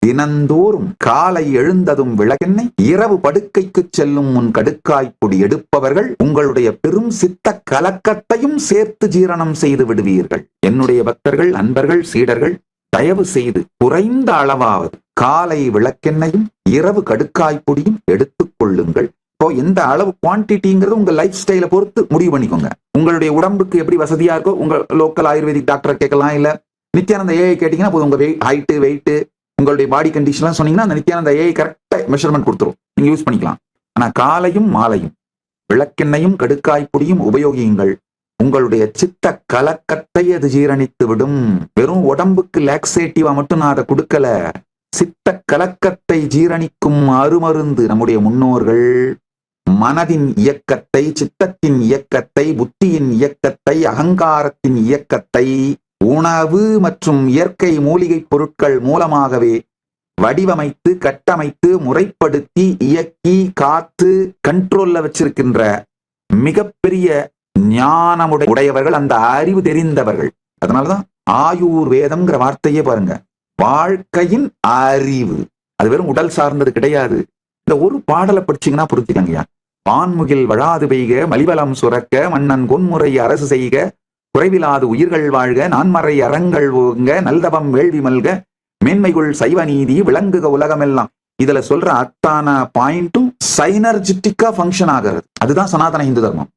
தினந்தோறும் காலை எழுந்ததும் விளக்கெண்ணெய், இரவு படுக்கைக்கு செல்லும் முன் கடுக்காய்ப்பொடி எடுப்பவர்கள் உங்களுடைய பெரும் சித்த கலக்கத்தையும் சேர்த்து ஜீரணம் செய்து விடுவீர்கள். என்னுடைய பக்தர்கள், அன்பர்கள், சீடர்கள், தயவு செய்து குறைந்த அளவாவது காலை விளக்கெண்ணையும் இரவு கடுக்காய்ப்பொடியும் எடுத்துக் கொள்ளுங்கள். இப்போ எந்த அளவு குவான்டிட்டிங்கிறது உங்க லைஃப் ஸ்டைலை பொறுத்து முடிவு பண்ணிக்கோங்க. உங்களுடைய உடம்புக்கு எப்படி வசதியா இருக்கோ உங்க லோக்கல் ஆயுர்வேதிக் டாக்டரை கேட்கலாம். இல்ல நித்யானந்த ஏஐ கேட்டீங்கன்னா போதும். உங்க ஹைட்டு, வெயிட், உங்களுடைய பாடி கண்டிஷன்லாம் சொன்னீங்கன்னா அந்த நித்யானந்த ஏஐ கரெக்டா மெஷர்மெண்ட் கொடுத்துரும். நீங்க யூஸ் பண்ணிக்கலாம். ஆனா காலையும் மாலையும் விளக்கெண்ணையும் கடுக்காய்ப்பொடியும் உபயோகியுங்கள். உங்களுடைய சித்த கலக்கத்தை அது ஜீரணித்து விடும். வெறும் உடம்புக்கு லாக்ஸேட்டிவா மட்டும் நான் அதை கொடுக்கல. சித்த கலக்கத்தை ஜீரணிக்கும் அருமருந்து நம்முடைய முன்னோர்கள் மனதின் இயக்கத்தை, சித்தத்தின் இயக்கத்தை, புத்தியின் இயக்கத்தை, அகங்காரத்தின் இயக்கத்தை உணவு மற்றும் இயற்கை மூலிகை பொருட்கள் மூலமாகவே வடிவமைத்து, கட்டமைத்து, முறைப்படுத்தி, இயக்கி, காத்து, கண்ட்ரோல்ல வச்சிருக்கின்ற மிகப்பெரிய ஞானமுடையவர்கள், அந்த அறிவு தெரிந்தவர்கள். அதனாலதான் ஆயுர்வேதம்ங்கிற வார்த்தையே பாருங்க, வாழ்க்கையின் அறிவு. அது வெறும் உடல் சார்ந்தது கிடையாது. இந்த ஒரு பாடலை படிச்சீங்கன்னா புரிஞ்சுக்கங்கய்யா. வான்முகில் வழாது பெய்க, மலிவலம் சுரக்க, மன்னன் கொன்முறை அரசு செய்க, குறைவிலாது உயிர்கள் வாழ்க, நான்மறை அறங்கள் ஓங்க, நல்தவம் வேள்வி மல்க, மேன்மைகுள் சைவ நீதி விளங்குக உலகமெல்லாம். இதுல சொல்ற அத்தான பாயிண்ட்டும் சைனர்ஜிட்டிக்கா ஃபங்க்ஷன் ஆகிறது. அதுதான் சனாதன இந்து தர்மம்.